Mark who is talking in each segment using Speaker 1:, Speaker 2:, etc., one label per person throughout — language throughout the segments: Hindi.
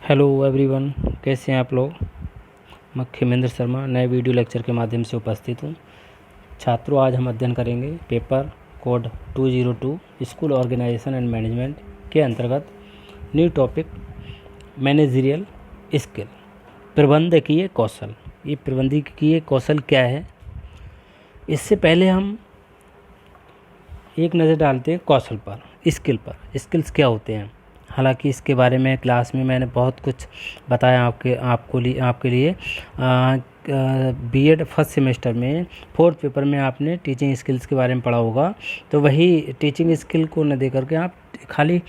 Speaker 1: हेलो एवरीवन, कैसे हैं आप लोग। मैं खेमेंद्र शर्मा नए वीडियो लेक्चर के माध्यम से उपस्थित हूँ। छात्रों, आज हम अध्ययन करेंगे paper code 202 school organisation and management के अंतर्गत न्यू टॉपिक मैनेजरियल स्किल, प्रबंधकीय कौशल। ये प्रबंधकीय कौशल क्या है, इससे पहले हम एक नज़र डालते हैं कौशल पर, स्किल पर। स्किल्स क्या होते हैं, हालांकि इसके बारे में क्लास में मैंने बहुत कुछ बताया आपके लिए। बीएड फर्स्ट सेमेस्टर में 4th पेपर में आपने टीचिंग स्किल्स के बारे में पढ़ा होगा, तो वही टीचिंग स्किल को न दे करके आप खाली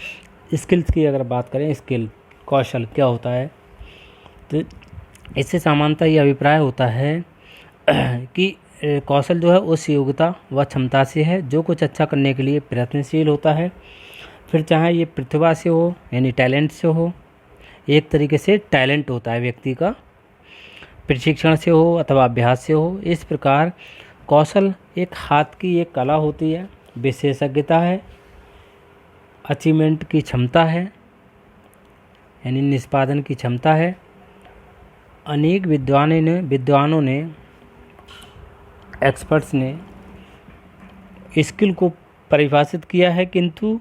Speaker 1: स्किल्स की अगर बात करें, स्किल कौशल क्या होता है, तो इससे सामान्यतः ये अभिप्राय होता है कि कौशल जो है उस योग्यता व क्षमता से है जो कुछ अच्छा करने के लिए प्रयत्नशील होता है, फिर चाहे ये प्रतिभा से हो यानी टैलेंट से हो। एक तरीके से टैलेंट होता है व्यक्ति का, प्रशिक्षण से हो अथवा अभ्यास से हो। इस प्रकार कौशल एक हाथ की एक कला होती है, विशेषज्ञता है, अचीवमेंट की क्षमता है यानी निष्पादन की क्षमता है। अनेक विद्वानों ने एक्सपर्ट्स ने स्किल को परिभाषित किया है, किंतु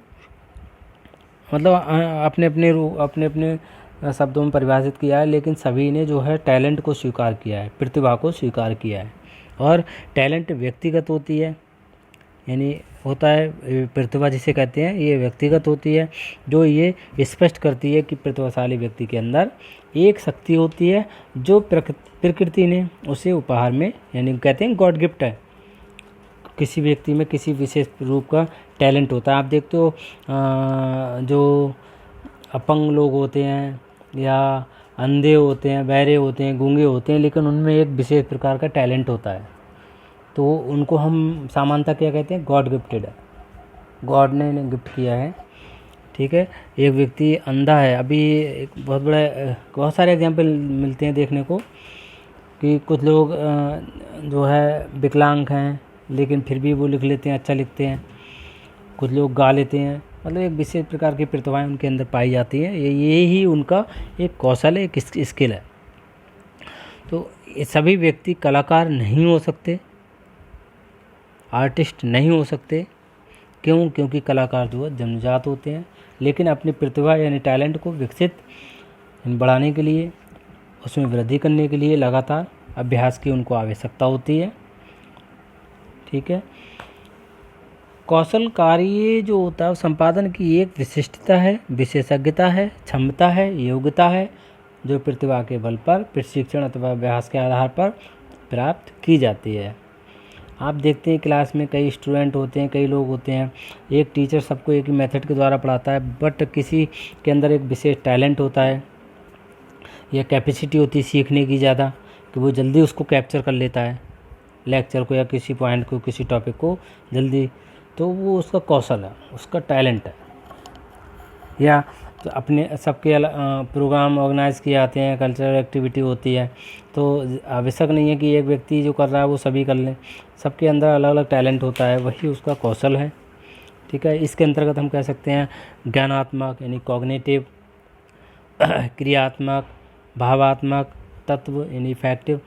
Speaker 1: मतलब अपने अपने शब्दों में परिभाषित किया है, लेकिन सभी ने जो है टैलेंट को स्वीकार किया है, प्रतिभा को स्वीकार किया है। और टैलेंट व्यक्तिगत होती है, यानी होता है प्रतिभा जिसे कहते हैं, ये व्यक्तिगत होती है, जो ये स्पष्ट करती है कि प्रतिभाशाली व्यक्ति के अंदर एक शक्ति होती है जो प्रकृति ने उसे उपहार में, यानी कहते हैं गॉड गिफ्ट है। किसी व्यक्ति में किसी विशेष रूप का टैलेंट होता है। आप देखते हो जो अपंग लोग होते हैं या अंधे होते हैं, बहरे होते हैं, गूंगे होते हैं, लेकिन उनमें एक विशेष प्रकार का टैलेंट होता है, तो उनको हम सामान्यतः क्या कहते हैं, गॉड गिफ्टेड है, गॉड ने इन्हें गिफ्ट किया है। ठीक है, एक व्यक्ति अंधा है, अभी एक बहुत सारे एग्जाम्पल मिलते हैं देखने को कि कुछ लोग जो है विकलांग हैं लेकिन फिर भी वो लिख लेते हैं, अच्छा लिखते हैं। कुछ लोग गा लेते हैं, मतलब एक विशेष प्रकार की प्रतिभाएं उनके अंदर पाई जाती हैं। ये ही उनका एक कौशल है, एक स्किल है। तो ये सभी व्यक्ति कलाकार नहीं हो सकते, आर्टिस्ट नहीं हो सकते। क्यों? क्योंकि कलाकार जो है जन्मजात होते हैं, लेकिन अपनी प्रतिभा यानी टैलेंट को विकसित बढ़ाने के लिए, उसमें वृद्धि करने के लिए लगातार अभ्यास की उनको आवश्यकता होती है। ठीक है, कौशल कार्य जो होता है संपादन की एक विशिष्टता है, विशेषज्ञता है, क्षमता है, योग्यता है, जो प्रतिभा के बल पर प्रशिक्षण अथवा अभ्यास के आधार पर प्राप्त की जाती है। आप देखते हैं क्लास में कई स्टूडेंट होते हैं, कई लोग होते हैं, एक टीचर सबको एक ही मेथड के द्वारा पढ़ाता है, बट किसी के अंदर एक विशेष टैलेंट होता है या कैपेसिटी होती है सीखने की ज़्यादा, कि वो जल्दी उसको कैप्चर कर लेता है, लेक्चर को या किसी पॉइंट को, किसी टॉपिक को जल्दी, तो वो उसका कौशल है, उसका टैलेंट है। या तो अपने सबके प्रोग्राम ऑर्गेनाइज किए जाते हैं, कल्चरल एक्टिविटी होती है, तो आवश्यक नहीं है कि एक व्यक्ति जो कर रहा है वो सभी कर लें, सबके अंदर अलग अलग टैलेंट होता है, वही उसका कौशल है। ठीक है, इसके अंतर्गत हम कह सकते हैं ज्ञानात्मक यानी कॉग्निटिव, क्रियात्मक, भावात्मक, तत्व यानी इफेक्टिव,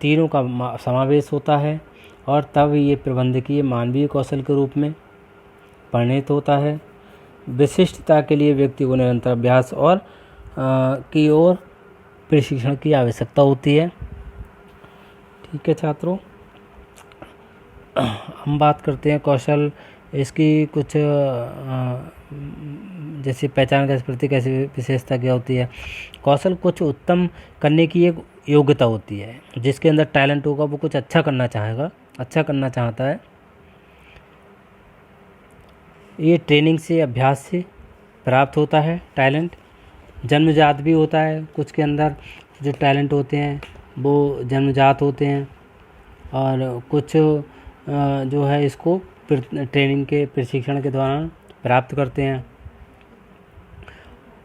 Speaker 1: तीनों का समावेश होता है, और तब ये प्रबंधकीय मानवीय कौशल के रूप में परिणत होता है। विशिष्टता के लिए व्यक्ति को निरंतर अभ्यास और की ओर प्रशिक्षण की आवश्यकता होती है। ठीक है छात्रों, हम बात करते हैं कौशल, इसकी कुछ जैसे पहचान के प्रति कैसे विशेषता क्या होती है। कौशल कुछ उत्तम करने की एक योग्यता होती है, जिसके अंदर टैलेंट होगा वो कुछ अच्छा करना चाहता है। ये ट्रेनिंग से, अभ्यास से प्राप्त होता है टैलेंट। जन्मजात भी होता है, कुछ के अंदर जो टैलेंट होते हैं वो जन्मजात होते हैं, और कुछ जो है इसको ट्रेनिंग के, प्रशिक्षण के दौरान प्राप्त करते हैं।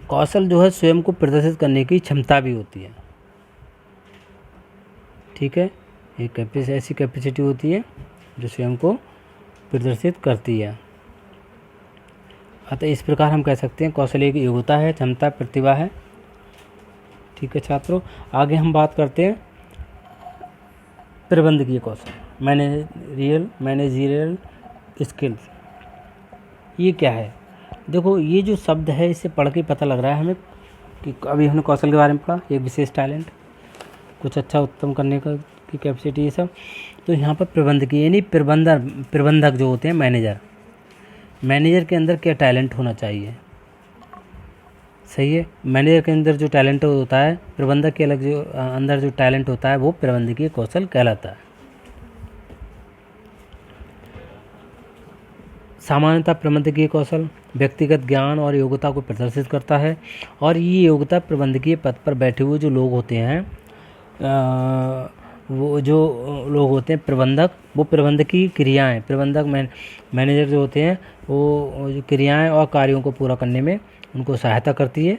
Speaker 1: कौशल जो है स्वयं को प्रदर्शित करने की क्षमता भी होती है। ठीक है, एक ऐसी कैपेसिटी होती है जो स्वयं को प्रदर्शित करती है। अतः इस प्रकार हम कह सकते हैं कौशल एक योग्यता है, क्षमता, प्रतिभा है, ठीक है छात्रों, आगे हम बात करते हैं प्रबंधकीय कौशल, मैनेजरियल स्किल्स। ये क्या है? देखो, ये जो शब्द है इसे पढ़ के पता लग रहा है हमें कि अभी हमने कौशल के बारे में पढ़ा, एक विशेष टैलेंट, कुछ अच्छा उत्तम करने का की कैपेसिटी, ये सब। तो यहाँ पर प्रबंधकीय यानी प्रबंधक जो होते हैं, मैनेजर के अंदर क्या टैलेंट होना चाहिए? सही है, मैनेजर के अंदर जो टैलेंट होता है, प्रबंधक के अलग जो अंदर जो टैलेंट होता है वो प्रबंधकीय कौशल कहलाता है। सामान्यतः प्रबंधकीय कौशल व्यक्तिगत ज्ञान और योग्यता को प्रदर्शित करता है, और ये योग्यता प्रबंधकीय पद पर बैठे हुए जो लोग होते हैं, वो जो लोग होते हैं प्रबंधक, वो प्रबंधकीय क्रियाएं, मैनेजर जो होते हैं वो जो क्रियाएं और कार्यों को पूरा करने में उनको सहायता करती है।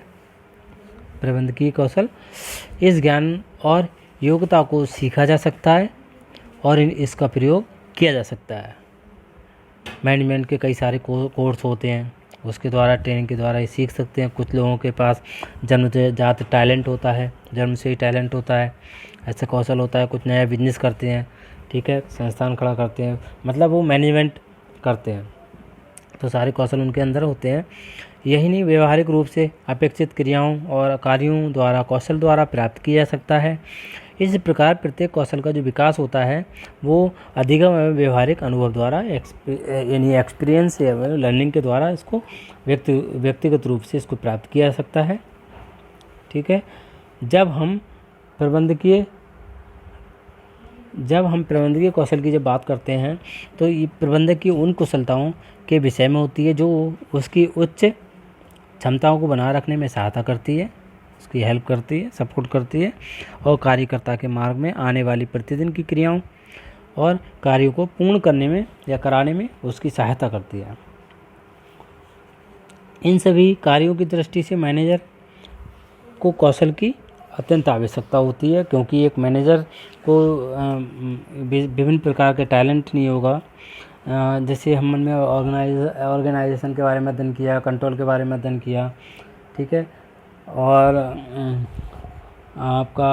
Speaker 1: प्रबंधकीय कौशल, इस ज्ञान और योग्यता को सीखा जा सकता है और इसका प्रयोग किया जा सकता है। मैनेजमेंट के कई सारे कोर्स होते हैं, उसके द्वारा, ट्रेनिंग के द्वारा ये सीख सकते हैं। कुछ लोगों के पास जन्मजात टैलेंट होता है, जन्म से ही टैलेंट होता है, ऐसा कौशल होता है। कुछ नया बिजनेस करते हैं, ठीक है, संस्थान खड़ा करते हैं, मतलब वो मैनेजमेंट करते हैं, तो सारे कौशल उनके अंदर होते हैं। यही नहीं, व्यवहारिक रूप से अपेक्षित क्रियाओं और कार्यों द्वारा कौशल द्वारा प्राप्त किया जा सकता है। इस प्रकार प्रत्येक कौशल का जो विकास होता है वो अधिगम एवं व्यवहारिक अनुभव द्वारा, यानी एक्सपीरियंस या लर्निंग के द्वारा इसको व्यक्तिगत रूप से इसको प्राप्त किया जा सकता है। ठीक है, जब हम प्रबंधकीय कौशल की जब बात करते हैं तो ये प्रबंधक की उन कुशलताओं के विषय में होती है जो उसकी उच्च क्षमताओं को बनाए रखने में सहायता करती है, उसकी हेल्प करती है, सपोर्ट करती है, और कार्यकर्ता के मार्ग में आने वाली प्रतिदिन की क्रियाओं और कार्यों को पूर्ण करने में या कराने में उसकी सहायता करती है। इन सभी कार्यों की दृष्टि से मैनेजर को कौशल की अत्यंत आवश्यकता होती है, क्योंकि एक मैनेजर को विभिन्न प्रकार के टैलेंट नहीं होगा। जैसे हमने ऑर्गेनाइजेशन के बारे में अध्ययन किया, कंट्रोल के बारे में अध्ययन किया, ठीक है, और आपका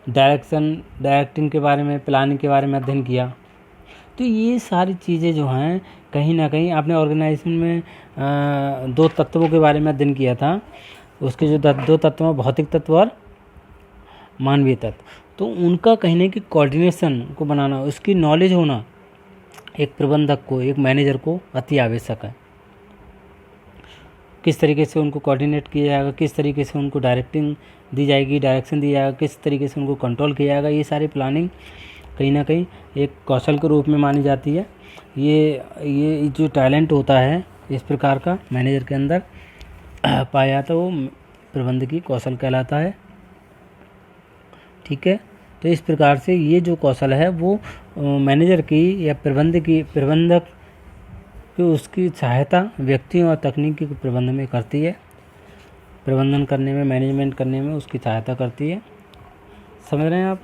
Speaker 1: डायरेक्टिंग के बारे में, प्लानिंग के बारे में अध्ययन किया। तो ये सारी चीज़ें जो हैं कहीं ना कहीं आपने ऑर्गेनाइजेशन में 2 तत्वों के बारे में अध्ययन किया था, उसके जो 2 तत्व हैं, भौतिक तत्व और मानवीय तत्व, तो उनका कहीं ना कहीं कोऑर्डिनेशन को बनाना, उसकी नॉलेज होना एक प्रबंधक को, एक मैनेजर को अति आवश्यक है। किस तरीके से उनको कोऑर्डिनेट किया जाएगा, किस तरीके से उनको डायरेक्शन दी जाएगा, किस तरीके से उनको कंट्रोल किया जाएगा, ये सारी प्लानिंग कहीं ना कहीं एक कौशल के रूप में मानी जाती है। ये जो टैलेंट होता है इस प्रकार का मैनेजर के अंदर पाया जाता है, वो प्रबंधकीय कौशल कहलाता है। ठीक है, तो इस प्रकार से ये जो कौशल है वो मैनेजर की या प्रबंधक की उसकी सहायता व्यक्तियों और तकनीकी के प्रबंधन में करती है, प्रबंधन करने में, मैनेजमेंट करने में उसकी सहायता करती है। समझ रहे हैं आप?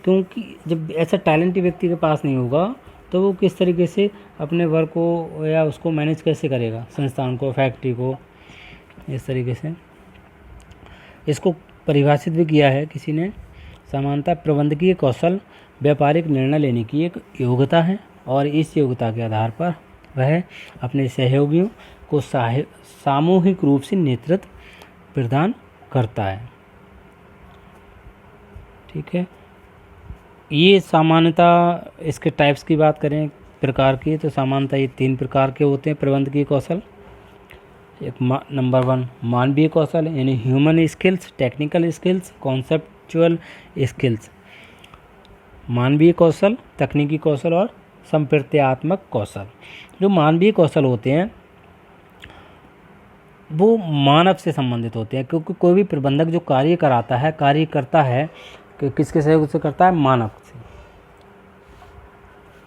Speaker 1: क्योंकि जब ऐसा टैलेंट व्यक्ति के पास नहीं होगा तो वो किस तरीके से अपने वर्क को या उसको मैनेज कैसे करेगा, संस्थान को, फैक्ट्री को, इस तरीके से। इसको परिभाषित भी किया है किसी ने, समानता प्रबंधकीय कौशल व्यापारिक निर्णय लेने की एक योग्यता है, और इस योग्यता के आधार पर वह अपने सहयोगियों को सामूहिक रूप से नेतृत्व प्रदान करता है। ठीक है, ये सामान्यता, इसके टाइप्स की बात करें प्रकार की, तो सामान्यता ये 3 प्रकार के होते हैं प्रबंधकीय कौशल। एक नंबर 1 मानवीय कौशल यानी human skills, technical skills, conceptual skills. मानवीय कौशल, तकनीकी कौशल और संप्रत्यात्मक कौशल। जो मानवीय कौशल होते हैं वो मानव से संबंधित होते हैं, क्योंकि कोई भी प्रबंधक जो कार्य करता है कि किसके सहयोग से करता है? मानव से,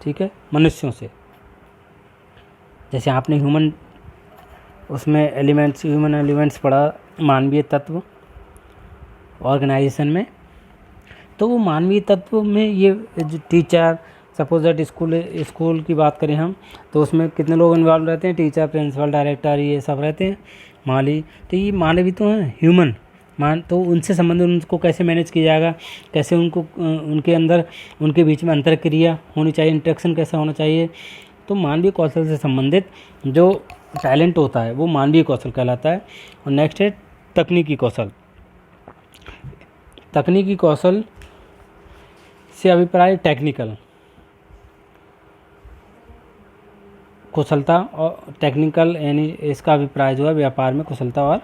Speaker 1: ठीक है, मनुष्यों से। जैसे आपने ह्यूमन एलिमेंट्स पढ़ा, मानवीय तत्व ऑर्गेनाइजेशन में, तो वो मानवीय तत्व में ये जो टीचर, सपोज दैट स्कूल की बात करें हम, तो उसमें कितने लोग इन्वॉल्व रहते हैं? टीचर, प्रिंसिपल, डायरेक्टर, ये सब रहते हैं, माली। तो ये मानवीय तो हैं, ह्यूमन, तो उनसे संबंधित उनको कैसे मैनेज किया जाएगा, कैसे उनको उनके अंदर उनके बीच में अंतर क्रिया होनी चाहिए, इंटरेक्शन कैसा होना चाहिए। तो मानवीय कौशल से संबंधित जो टैलेंट होता है वो मानवीय कौशल कहलाता है। और नेक्स्ट है तकनीकी कौशल। तकनीकी कौशल से अभिप्राय टेक्निकल कुशलता और टेक्निकल यानी इसका अभिप्राय जो है व्यापार में कुशलता और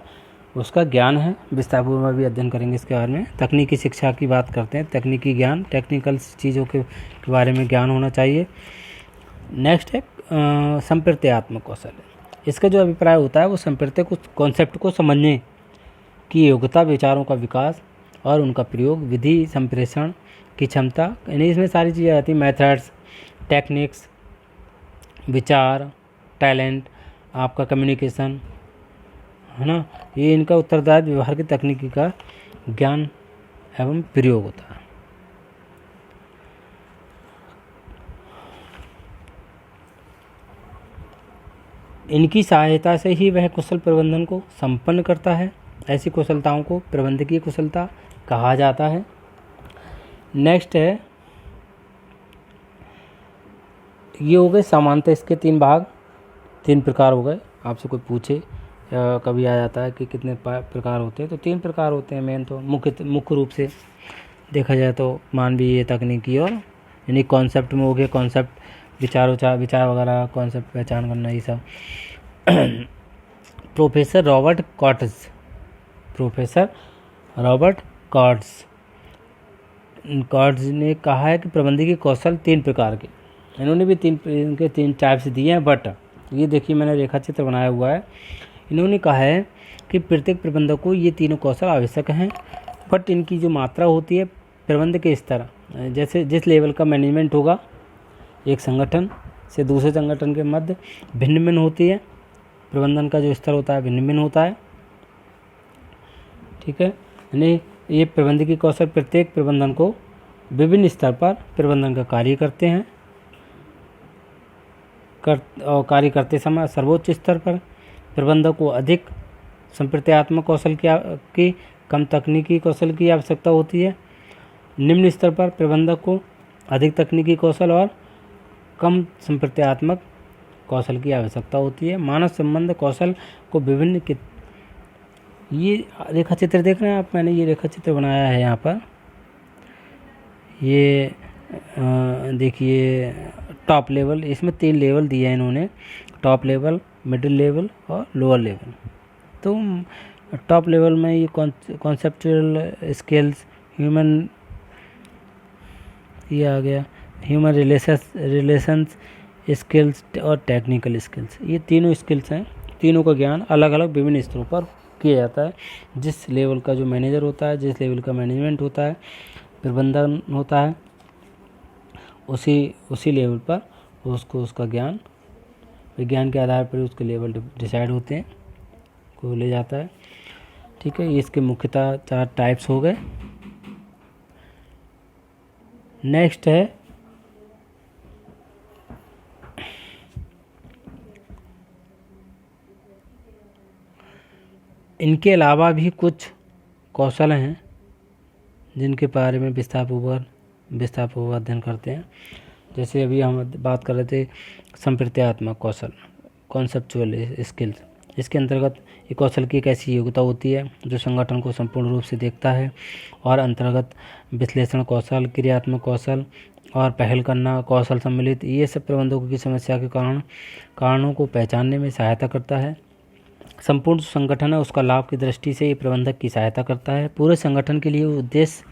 Speaker 1: उसका ज्ञान है। विस्तारपूर्वक भी अध्ययन करेंगे इसके बारे में। तकनीकी शिक्षा की बात करते हैं, तकनीकी ज्ञान, टेक्निकल चीज़ों के बारे में ज्ञान होना चाहिए। नेक्स्ट है संप्रत्यात्मक कौशल। इसका जो अभिप्राय होता है वो संप्रत्य कुछ कॉन्सेप्ट को समझने की योग्यता, विचारों का विकास और उनका प्रयोग, विधि संप्रेषण की क्षमता, यानी इसमें सारी चीज़ें आती हैं, मेथड्स, टेक्निक्स, विचार, टैलेंट, आपका कम्युनिकेशन, है ना, ये इनका उत्तरदायित्व व्यवहार की तकनीकी का ज्ञान एवं प्रयोग होता है। इनकी सहायता से ही वह कुशल प्रबंधन को संपन्न करता है। ऐसी कुशलताओं को प्रबंधकीय कुशलता कहा जाता है। नेक्स्ट है, ये हो गए समानता, इसके 3 भाग, 3 प्रकार हो गए। आपसे कोई पूछे कभी आ जाता है कि कितने प्रकार होते हैं, तो 3 प्रकार होते हैं मेन। तो मुख्य रूप से देखा जाए तो मानवीय, तकनीकी और यानी कॉन्सेप्ट में हो गया, कॉन्सेप्ट विचार वगैरह, कॉन्सेप्ट पहचान करना, ये सब। प्रोफेसर रॉबर्ट कॉट्स ने कहा है कि प्रबंधकीय कौशल 3 प्रकार के, इन्होंने भी 3 टाइप्स दिए हैं। बट ये देखिए मैंने रेखा चित्र बनाया हुआ है। इन्होंने कहा है कि प्रत्येक प्रबंधक को ये तीनों कौशल आवश्यक हैं, बट इनकी जो मात्रा होती है प्रबंध के स्तर, जैसे जिस लेवल का मैनेजमेंट होगा एक संगठन से दूसरे संगठन के मध्य भिन्न भिन्न होती है। प्रबंधन का जो स्तर होता है भिन्न भिन्न होता है, ठीक है। यानी ये प्रबंधकीय कौशल प्रत्येक प्रबंधन को विभिन्न स्तर पर प्रबंधन का कार्य करते हैं और कार्य करते समय सर्वोच्च स्तर पर प्रबंधक को अधिक संप्रत्यात्मक कौशल की कम तकनीकी कौशल की आवश्यकता होती है। निम्न स्तर पर प्रबंधक को अधिक तकनीकी कौशल और कम संप्रत्यात्मक कौशल की आवश्यकता होती है। मानव संबंध कौशल को विभिन्न ये रेखा चित्र देख रहे हैं आप, मैंने ये रेखा चित्र बनाया है यहाँ पर। ये देखिए टॉप लेवल, इसमें 3 लेवल दिए हैं इन्होंने, टॉप लेवल, मिडिल लेवल और लोअर लेवल। तो टॉप लेवल में ये कॉन्सेप्चुअल स्किल्स, ह्यूमन, ये आ गया ह्यूमन रिलेशंस स्किल्स और टेक्निकल स्किल्स, ये तीनों स्किल्स हैं। तीनों का ज्ञान अलग अलग विभिन्न स्तरों पर किया जाता है। जिस लेवल का जो मैनेजर होता है, जिस लेवल का मैनेजमेंट होता है, प्रबंधन होता है, उसी लेवल पर उसको उसका ज्ञान, विज्ञान के आधार पर उसके लेवल डिसाइड होते हैं, को ले जाता है, ठीक है। इसके मुख्यतः 4 टाइप्स हो गए। नेक्स्ट है इनके अलावा भी कुछ कौशल हैं जिनके बारे में विस्तारपूर्वक अध्ययन करते हैं। जैसे अभी हम बात कर रहे थे संप्रत्यात्मक कौशल, कॉन्सेप्चुअल स्किल्स। इसके अंतर्गत ये कौशल की एक ऐसी योग्यता होती है जो संगठन को संपूर्ण रूप से देखता है और अंतर्गत विश्लेषण कौशल, क्रियात्मक कौशल और पहल करना कौशल सम्मिलित, ये सब प्रबंधकों की समस्या के कारणों को पहचानने में सहायता करता है। संपूर्ण संगठन है उसका लाभ की दृष्टि से ये प्रबंधक की सहायता करता है। पूरे संगठन के लिए उद्देश्य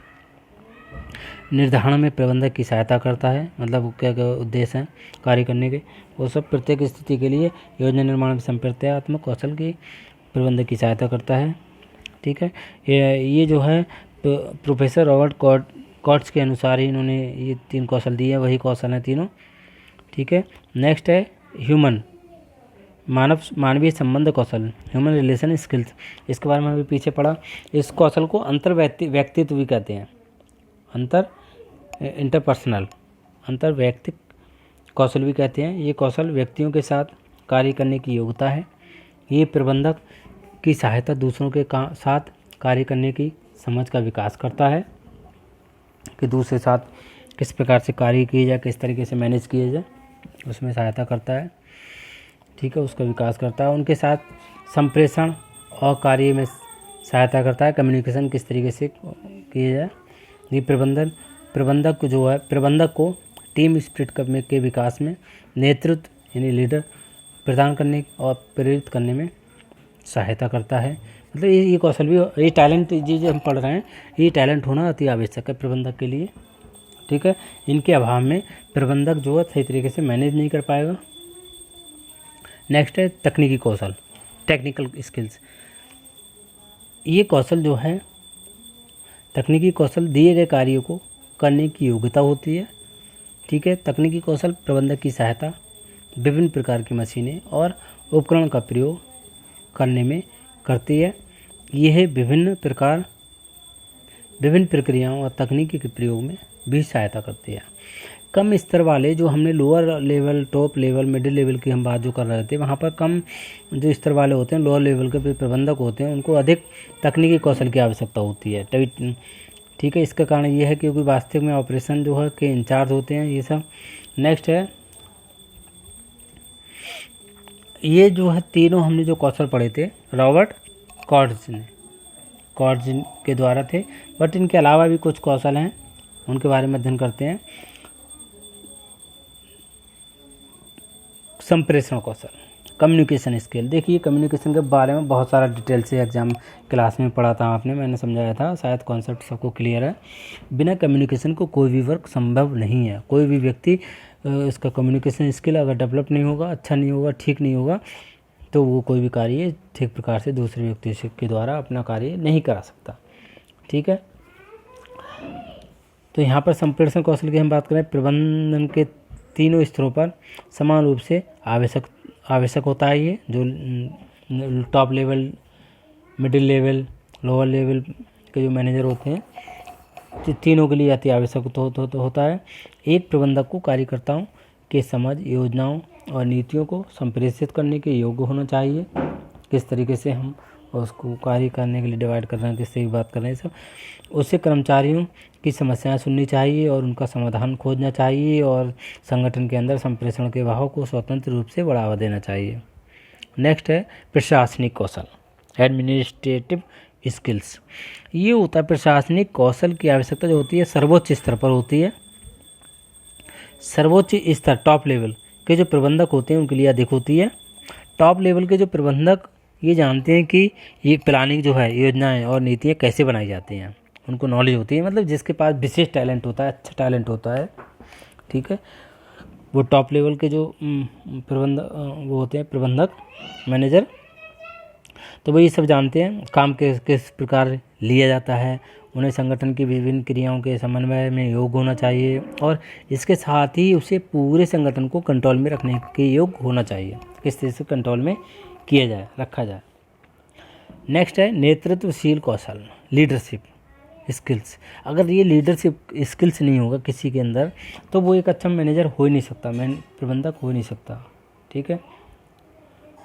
Speaker 1: निर्धारण में प्रबंधक की सहायता करता है, मतलब क्या क्या उद्देश्य हैं कार्य करने के, वो सब प्रत्येक स्थिति के लिए योजना निर्माण में संप्रत्यात्मक कौशल की प्रबंधक की सहायता करता है, ठीक है। ये जो है प्रोफेसर रॉबर्ट कॉट्स के अनुसार ही इन्होंने ये 3 कौशल दिए हैं, वही कौशल हैं तीनों, ठीक है। नेक्स्ट है मानवीय संबंध कौशल, ह्यूमन रिलेशन स्किल्स। इसके बारे में अभी पीछे पढ़ा। इस कौशल को व्यक्तित्व भी कहते हैं, अंतर्वैयक्तिक कौशल भी कहते हैं। ये कौशल व्यक्तियों के साथ कार्य करने की योग्यता है। ये प्रबंधक की सहायता दूसरों के साथ कार्य करने की समझ का विकास करता है कि दूसरे साथ किस प्रकार से कार्य किया जाए, किस तरीके से मैनेज किया जाए, उसमें सहायता करता है। ठीक है, उसका विकास करता है। उनके साथ संप्रेषण और कार्य में सहायता करता है, कम्युनिकेशन किस तरीके से किया जाए। ये प्रबंधक को टीम स्पिरिट के विकास में नेतृत्व यानी लीडर प्रदान करने और प्रेरित करने में सहायता करता है। मतलब ये कौशल भी, ये टैलेंट जो हम पढ़ रहे हैं, ये टैलेंट होना अति आवश्यक है प्रबंधक के लिए। ठीक है, इनके अभाव में प्रबंधक जो है सही तरीके से मैनेज नहीं कर पाएगा। नेक्स्ट है तकनीकी कौशल, टेक्निकल स्किल्स। ये कौशल जो है, तकनीकी कौशल दिए गए कार्यों को करने की योग्यता होती है। ठीक है, तकनीकी कौशल प्रबंधक की सहायता विभिन्न प्रकार की मशीनें और उपकरण का प्रयोग करने में करती है। यह विभिन्न प्रक्रियाओं और तकनीकी के प्रयोग में भी सहायता करती है। कम स्तर वाले जो हमने lower level, top level, middle level की हम बात जो कर रहे थे, वहाँ पर कम जो स्तर वाले होते हैं, लोअर लेवल के प्रबंधक होते हैं, उनको अधिक तकनीकी कौशल की आवश्यकता होती है। ठीक है, इसका कारण ये है क्योंकि वास्तविक में ऑपरेशन जो है के इंचार्ज होते हैं ये सब। नेक्स्ट है, ये जो है तीनों हमने जो कौशल पढ़े थे रॉबर्ट कॉर्ड्स के द्वारा थे, बट इनके अलावा भी कुछ कौशल हैं, उनके बारे में अध्ययन करते हैं। संप्रेषण कौशल, कम्युनिकेशन स्किल। देखिए, कम्युनिकेशन के बारे में बहुत सारा डिटेल से एग्जाम क्लास में पढ़ा था आपने, मैंने समझाया था, शायद कॉन्सेप्ट सबको क्लियर है। बिना कम्युनिकेशन को कोई भी वर्क संभव नहीं है। कोई भी व्यक्ति इसका कम्युनिकेशन स्किल अगर डेवलप नहीं होगा, अच्छा नहीं होगा, ठीक नहीं होगा, तो वो कोई भी कार्य ठीक प्रकार से दूसरे व्यक्ति के द्वारा अपना कार्य नहीं करा सकता। ठीक है, तो यहाँ पर संप्रेषण कौशल की हम बात करें, प्रबंधन के तीनों स्तरों पर समान रूप से आवश्यक होता है। ये जो top level, middle level, lower level के जो मैनेजर होते हैं, तीनों के लिए अति आवश्यक होता है। एक प्रबंधक को कार्यकर्ताओं के समझ, योजनाओं और नीतियों को संप्रेषित करने के योग्य होना चाहिए। किस तरीके से हम उसको कार्य करने के लिए डिवाइड कर रहे हैं, किससे बात कर रहे हैं, सब। उससे कर्मचारियों की समस्याएं सुननी चाहिए और उनका समाधान खोजना चाहिए, और संगठन के अंदर संप्रेषण के भाव को स्वतंत्र रूप से बढ़ावा देना चाहिए। नेक्स्ट है प्रशासनिक कौशल, एडमिनिस्ट्रेटिव स्किल्स। ये होता है प्रशासनिक कौशल की आवश्यकता जो होती है सर्वोच्च स्तर पर होती है। सर्वोच्च स्तर, टॉप लेवल के जो प्रबंधक होते हैं उनके लिए अधिक होती है। टॉप लेवल के जो प्रबंधक ये जानते हैं कि ये प्लानिंग जो है, योजनाएं और नीतियाँ कैसे बनाई जाती हैं, उनको नॉलेज होती है। मतलब जिसके पास विशेष टैलेंट होता है, अच्छा टैलेंट होता है, ठीक है, वो टॉप लेवल के जो वो होते हैं प्रबंधक, मैनेजर, तो वो ये सब जानते हैं काम किस प्रकार लिया जाता है। उन्हें संगठन की विभिन्न क्रियाओं के समन्वय में योग्य होना चाहिए, और इसके साथ ही उसे पूरे संगठन को कंट्रोल में रखने के योग्य होना चाहिए। किस तरह से कंट्रोल में किया जाए, रखा जाए। नेक्स्ट है नेतृत्वशील कौशल, लीडरशिप स्किल्स। अगर ये लीडरशिप स्किल्स नहीं होगा किसी के अंदर, तो वो एक अच्छा मैनेजर हो ही नहीं सकता, प्रबंधक हो ही नहीं सकता। ठीक है,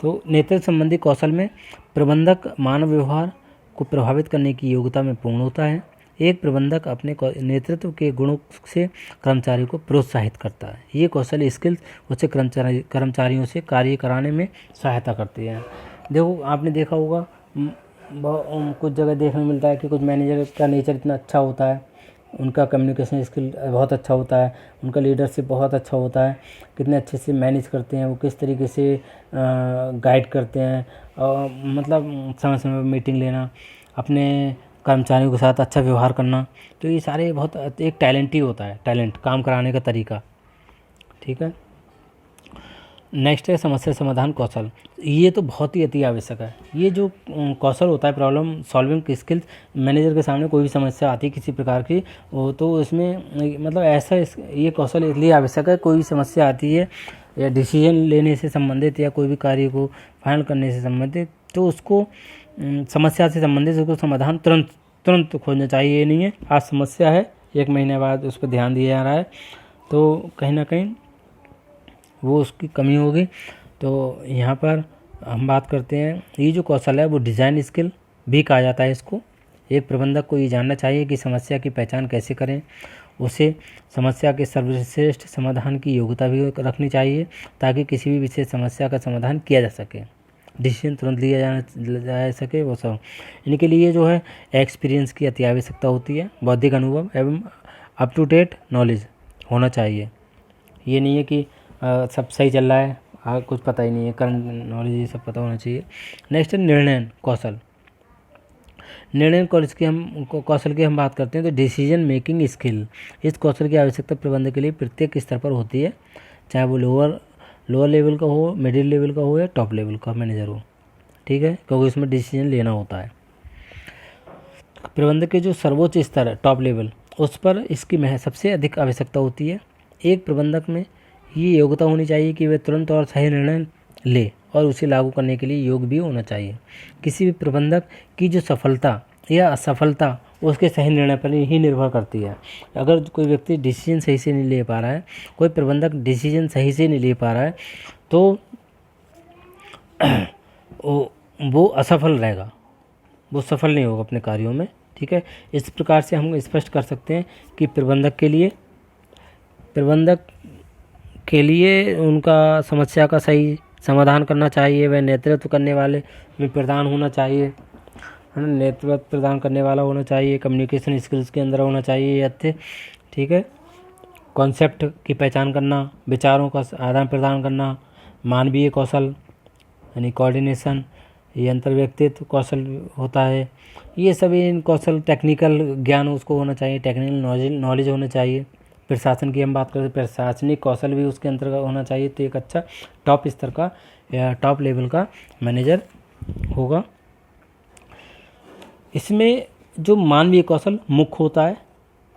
Speaker 1: तो नेतृत्व संबंधी कौशल में प्रबंधक मानव व्यवहार को प्रभावित करने की योग्यता में पूर्ण होता है। एक प्रबंधक अपने नेतृत्व के गुणों से कर्मचारियों को प्रोत्साहित करता है। ये कौशल स्किल्स उसे कर्मचारियों से कार्य कराने में सहायता करती है। देखो, आपने देखा होगा कुछ जगह देखने को मिलता है कि कुछ मैनेजर का नेचर इतना अच्छा होता है, उनका कम्युनिकेशन स्किल बहुत अच्छा होता है, उनका लीडरशिप बहुत अच्छा होता है, कितने अच्छे से मैनेज करते हैं वो, किस तरीके से गाइड करते हैं, और मतलब समय समय पर मीटिंग लेना, अपने कर्मचारियों के साथ अच्छा व्यवहार करना। तो ये सारे बहुत एक टैलेंट ही होता है, टैलेंट, काम कराने का तरीका। ठीक है, नेक्स्ट है समस्या समाधान कौशल। ये तो बहुत ही अति आवश्यक है। ये जो कौशल होता है, प्रॉब्लम सॉल्विंग स्किल्स, मैनेजर के सामने कोई भी समस्या आती है किसी प्रकार की, वो तो इसमें मतलब ऐसा ये कौशल इसलिए आवश्यक है, कोई भी समस्या आती है या डिसीजन लेने से संबंधित या कोई भी कार्य को फाइनल करने से संबंधित, तो उसको समस्या से संबंधित उसको समाधान तुरंत खोजना चाहिए। ये नहीं है आज समस्या है, 1 महीने बाद उस पर ध्यान दिया जा रहा है, तो कहीं ना कहीं वो उसकी कमी होगी। तो यहाँ पर हम बात करते हैं, ये जो कौशल है वो डिज़ाइन स्किल भी कहा जाता है इसको। एक प्रबंधक को ये जानना चाहिए कि समस्या की पहचान कैसे करें। उसे समस्या के सर्वश्रेष्ठ समाधान की योग्यता भी रखनी चाहिए ताकि किसी भी विशेष समस्या का समाधान किया जा सके, डिसीजन तुरंत लिया जा सके। वो सब इनके लिए जो है एक्सपीरियंस की अति आवश्यकता होती है। बौद्धिक अनुभव एवं अप टू डेट नॉलेज होना चाहिए। ये नहीं है कि सब सही चल रहा है, कुछ पता ही नहीं है, करंट नॉलेज ये सब पता होना चाहिए। नेक्स्ट है निर्णय कौशल। निर्णय कौशल की हम बात करते हैं तो डिसीजन मेकिंग स्किल। इस कौशल की आवश्यकता प्रबंधक के लिए प्रत्येक स्तर पर होती है, चाहे वो लोअर लेवल का हो, मिडिल लेवल का हो या टॉप लेवल का मैनेजर हो, ठीक है, क्योंकि इसमें डिसीजन लेना होता है। प्रबंधक के जो सर्वोच्च स्तर है टॉप लेवल, उस पर इसकी सबसे अधिक आवश्यकता होती है। एक प्रबंधक में ये योग्यता होनी चाहिए कि वह तुरंत और सही निर्णय ले और उसे लागू करने के लिए योग्य भी होना चाहिए। किसी भी प्रबंधक की जो सफलता या असफलता उसके सही निर्णय पर ही निर्भर करती है। अगर कोई व्यक्ति डिसीजन सही से नहीं ले पा रहा है, कोई प्रबंधक डिसीजन सही से नहीं ले पा रहा है, तो वो असफल रहेगा, वो सफल नहीं होगा अपने कार्यों में, ठीक है। इस प्रकार से हम स्पष्ट कर सकते हैं कि प्रबंधक के लिए उनका समस्या का सही समाधान करना चाहिए, वह नेतृत्व करने वाले में प्रदान होना चाहिए, नेतृत्व प्रदान करने वाला होना चाहिए, कम्युनिकेशन स्किल्स के अंदर होना चाहिए अच्छे, ठीक है। कॉन्सेप्ट की पहचान करना, विचारों का आदान प्रदान करना, मानवीय कौशल यानी कोऑर्डिनेशन, ये अंतर्व्यक्तित्व कौशल होता है। ये सभी इन कौशल, टेक्निकल ज्ञान उसको होना चाहिए, टेक्निकल नॉलेज होना चाहिए। प्रशासन की हम बात करें तो प्रशासनिक कौशल भी उसके अंतर्गत होना चाहिए। तो एक अच्छा टॉप स्तर का या टॉप लेवल का मैनेजर होगा। इसमें जो मानवीय कौशल मुख्य होता है,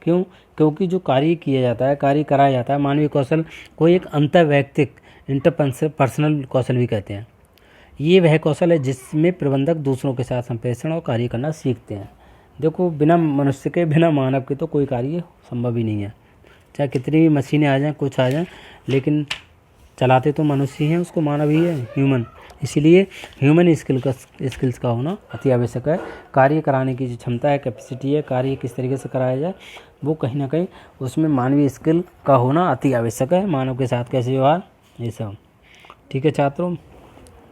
Speaker 1: क्योंकि जो कार्य किया जाता है, कार्य कराया जाता है, मानवीय कौशल को एक अंतर्वैयक्तिक इंटरपर्सनल कौशल भी कहते हैं। ये वह कौशल है जिसमें प्रबंधक दूसरों के साथ संप्रेषण और कार्य करना सीखते हैं। देखो, बिना मनुष्य के, बिना मानव के तो कोई कार्य संभव ही नहीं है। चाहे कितनी भी मशीनें आ जाएं, कुछ आ जाएं, लेकिन चलाते तो मनुष्य ही हैं, उसको मानव ही है, ह्यूमन। इसीलिए ह्यूमन स्किल्स का होना अति आवश्यक है। कार्य कराने की जो क्षमता है, कैपेसिटी है, कार्य किस तरीके से कराया जाए, वो कहीं ना कहीं उसमें मानवीय स्किल का होना अति आवश्यक है। मानव के साथ कैसे व्यवहार, ये सब, ठीक है छात्रों,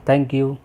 Speaker 1: थैंक यू।